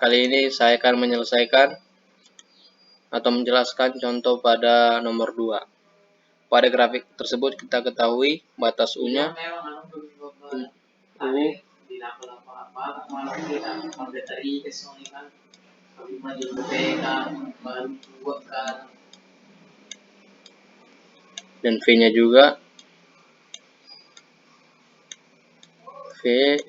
Kali ini saya akan menyelesaikan atau menjelaskan contoh pada nomor 2. Pada grafik tersebut kita ketahui batas U-nya U dan V-nya juga V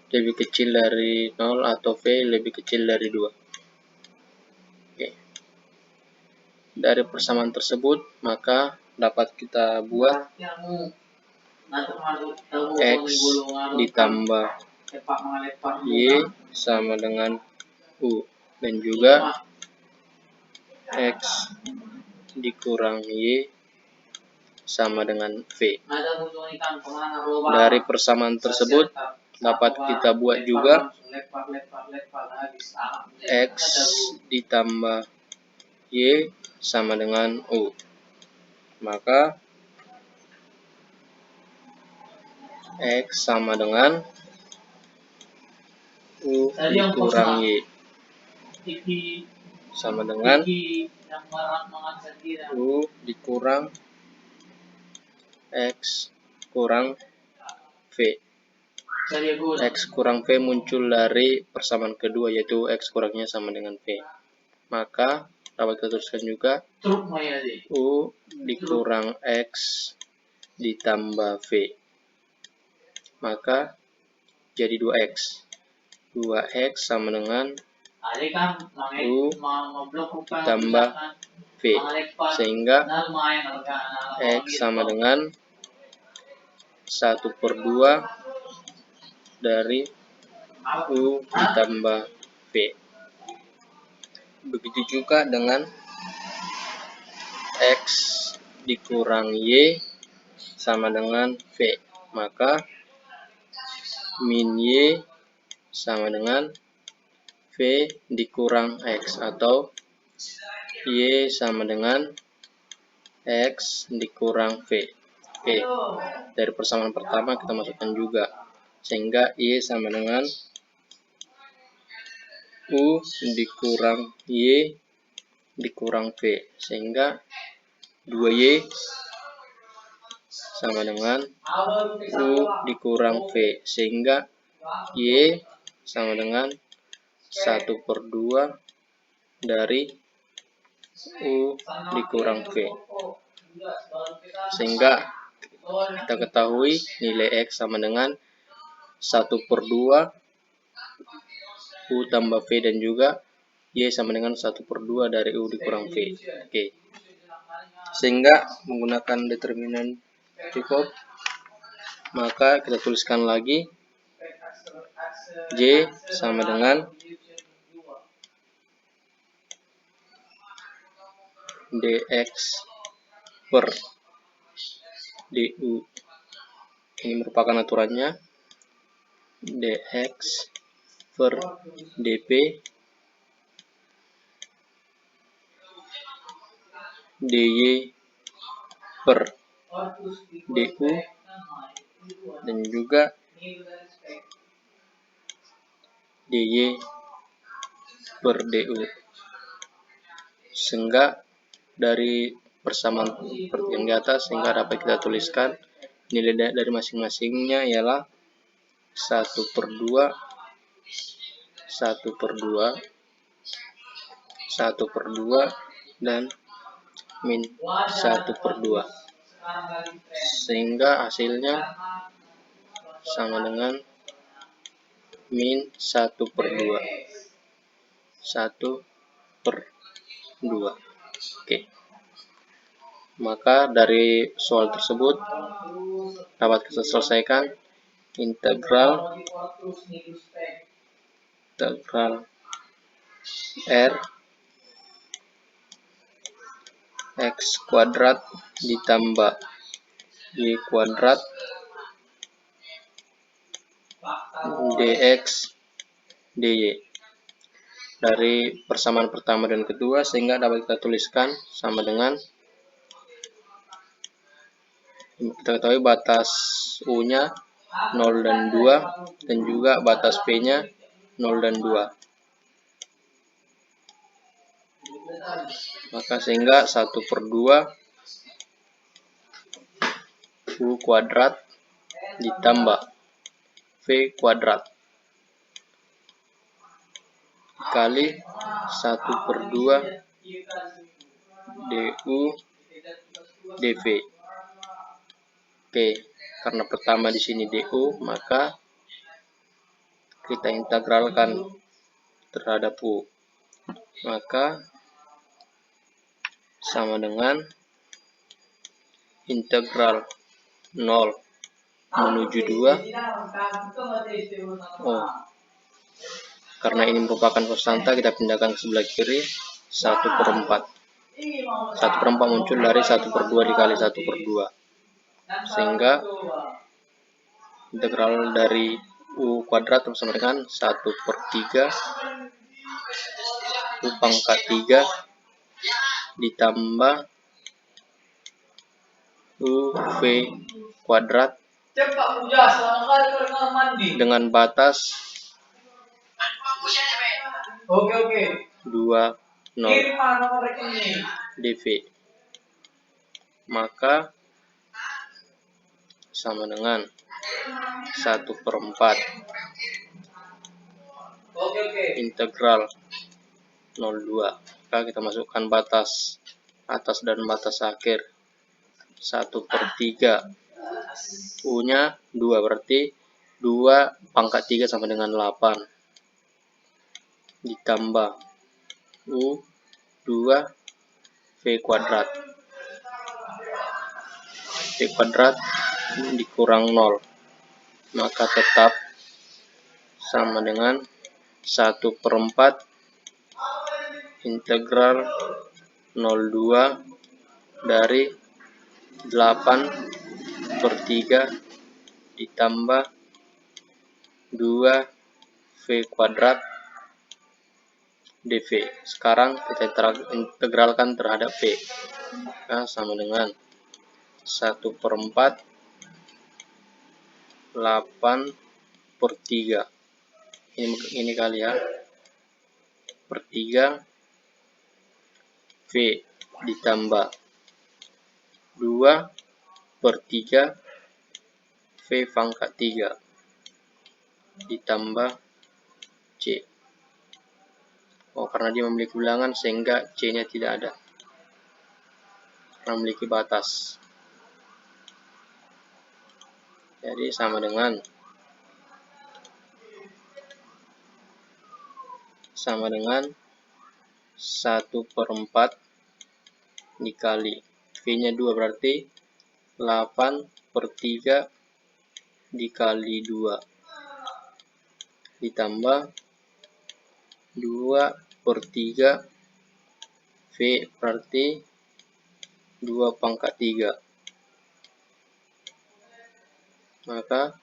lebih kecil dari 0 atau V lebih kecil dari 2. Oke. Dari persamaan tersebut maka dapat kita buat X ditambah Y sama dengan U, dan juga X dikurang Y sama dengan V. Dari persamaan tersebut dapat kita buat juga X ditambah Y sama dengan U. Maka X sama dengan U dikurang Y sama dengan U dikurang X kurang V. X kurang V muncul dari persamaan kedua, yaitu X kurangnya sama dengan V. Maka dapat kita tuliskan juga U dikurang X ditambah V. Maka jadi 2X. 2X sama dengan U tambah V. Sehingga X sama dengan 1/2 dari U ditambah V. Begitu juga dengan X dikurang Y sama dengan V. Maka min Y sama dengan V dikurang X, atau Y sama dengan X dikurang V. Oke, dari persamaan pertama kita masukkan juga, sehingga Y sama dengan U dikurang Y dikurang V, sehingga 2Y sama dengan U dikurang V, sehingga Y sama dengan 1/2 dari U dikurang V. Sehingga kita ketahui nilai X sama dengan 1/2 U tambah V, dan juga Y sama dengan 1/2 dari U dikurang V. Oke. Sehingga menggunakan determinan cukup, maka kita tuliskan lagi J sama dengan dx per du. Ini merupakan aturannya, dx per dp dy per du, dan juga dy per du. Sehingga dari persamaan seperti yang di atas, sehingga dapat kita tuliskan nilai dari masing-masingnya ialah 1/2, 1/2, 1/2, dan min 1/2. Sehingga hasilnya sama dengan min 1/2. 1/2. Oke. Maka dari soal tersebut dapat kita selesaikan integral R X kuadrat ditambah Y kuadrat dx dy dari persamaan pertama dan kedua, sehingga dapat kita tuliskan sama dengan, kita ketahui batas U-nya 0 dan 2, dan juga batas P-nya 0 dan 2. Maka sehingga 1/2 U kuadrat ditambah V kuadrat kali 1/2 du dv. Oke, karena pertama di sini du, maka kita integralkan terhadap u. Maka sama dengan integral 0 menuju 2. Karena ini merupakan konstanta, kita pindahkan ke sebelah kiri. 1/4. 1/4 muncul dari 1/2 dikali 1/2. Sehingga integral dari u kuadrat sama dengan 1/3 u pangkat 3 ditambah uv kuadrat dengan batas 20 dv. Maka sama dengan 1/4 integral 02. Maka kita masukkan batas atas dan batas akhir. 1/3 u nya 2, berarti 2 pangkat 3 sama dengan 8 ditambah u 2 v kuadrat. V kuadrat dikurang 0, maka tetap sama dengan 1/4 integral 02 dari 8/3 ditambah 2 v kuadrat dv. Sekarang kita integralkan terhadap v. Nah, sama dengan 1/4 8/3. Ini kali ya. Per 3 v ditambah 2/3 v pangkat 3 ditambah c. Karena dia memiliki bilangan sehingga c nya tidak ada, karena memiliki batas. Jadi sama dengan 1/4 dikali v nya 2, berarti 8/3 dikali 2 ditambah 2/3 v, berarti 2 pangkat 3. Maka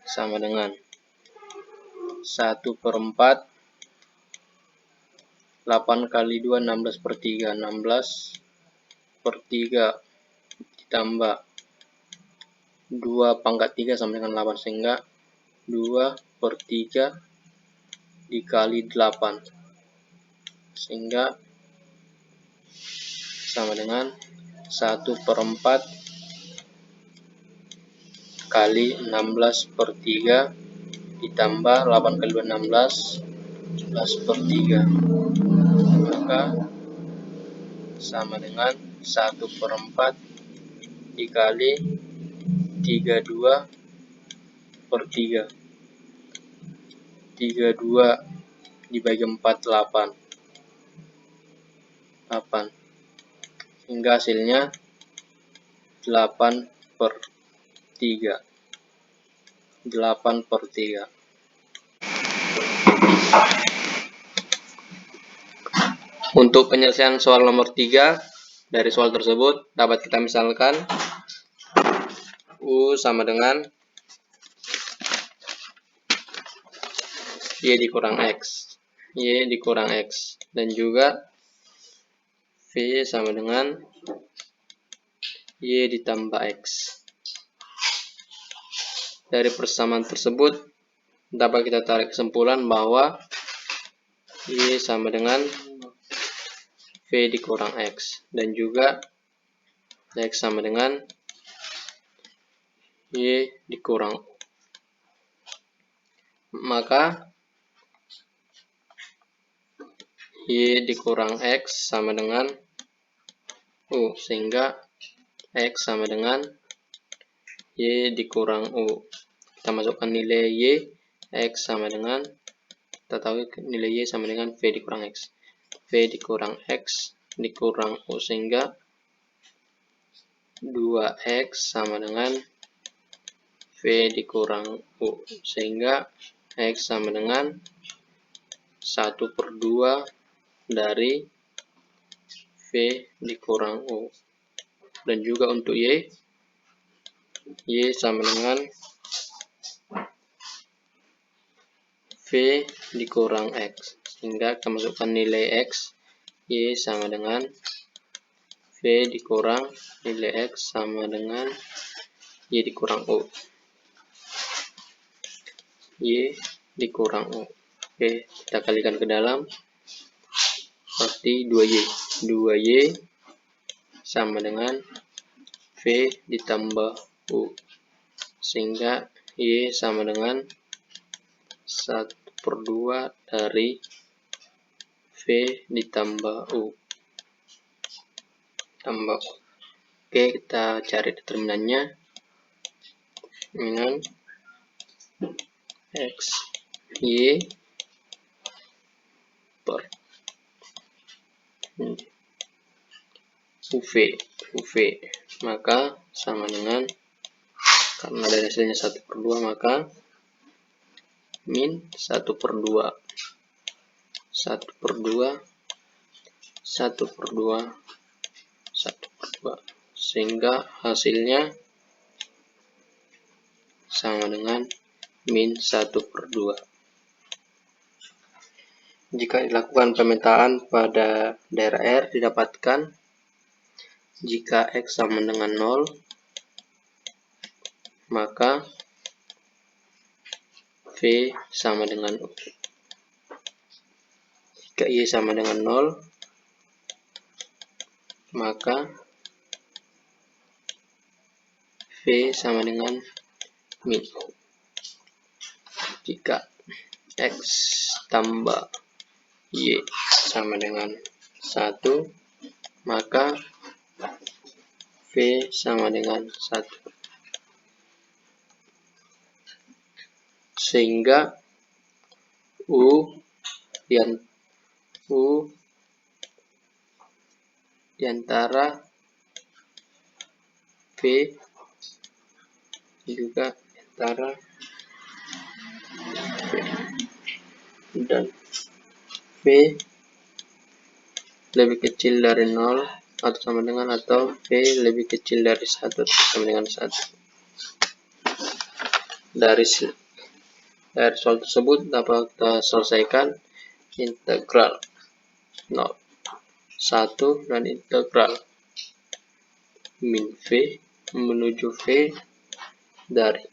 sama dengan 1/4 8 kali 2 16/3. 16/3 ditambah 2 pangkat 3 sama dengan 8, sehingga 2/3 dikali 8, sehingga sama dengan 1/4 kali 16/3 ditambah 8 kali 2 16, 11/3. Maka sama dengan 1/4 dikali 32/3. 32 dibagi 4 8. Hingga hasilnya 8/3. 8/3. Untuk penyelesaian soal nomor 3 dari soal tersebut dapat kita misalkan U sama dengan Y dikurang X, Y dikurang X, dan juga V sama dengan Y ditambah X. Dari persamaan tersebut dapat kita tarik kesimpulan bahwa Y sama dengan V dikurang X, dan juga X sama dengan Y dikurang U. Maka Y dikurang X sama dengan U, sehingga X sama dengan Y dikurang U. Kita masukkan nilai Y, X sama dengan, kita tahu nilai Y sama dengan V dikurang X. V dikurang X dikurang U, sehingga 2X sama dengan V dikurang U, sehingga X sama dengan 1/2 dari V dikurang U. Dan juga untuk Y sama dengan V dikurang X, sehingga kita masukkan nilai X, Y sama dengan V dikurang nilai X sama dengan Y dikurang U. Y dikurang U. Oke, kita kalikan ke dalam, berarti 2Y. 2Y sama dengan V ditambah U, sehingga Y sama dengan 1/2 dari V ditambah U. Tambah. Oke, kita cari determinannya. Dengan X, Y per UV. Maka sama dengan, karena dari hasilnya 1/2, maka min 1/2. 1/2, 1/2, 1/2, sehingga hasilnya sama dengan min 1/2. Jika dilakukan pemetaan pada daerah R, didapatkan jika X sama dengan 0, maka V sama dengan U. Jika Y sama dengan 0, maka V sama dengan min U. Jika X tambah Y sama dengan 1, maka V sama dengan 1. Sehingga U di antara V juga antara V, dan V lebih kecil dari 0 atau sama dengan, atau V lebih kecil dari 1 atau sama dengan 1. Dari soal tersebut dapat kita selesaikan integral 0, 1, dan integral min V menuju V dari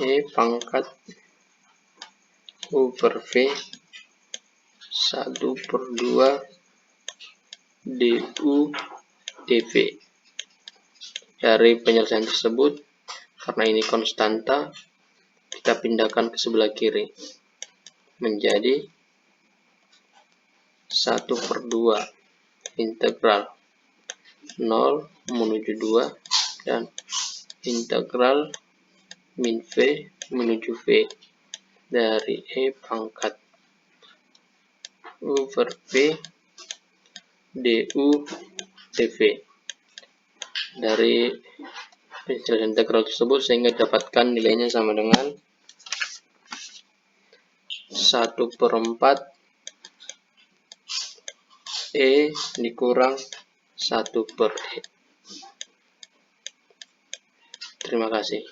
E pangkat U per V 1/2 du dV. Dari penyelesaian tersebut, karena ini konstanta, kita pindahkan ke sebelah kiri menjadi 1/2 integral 0 menuju 2 dan integral min V menuju V dari E pangkat U per V du dV. Dari penyelesaian integral tersebut, sehingga dapatkan nilainya sama dengan 1/4 E dikurang 1/E. Terima kasih.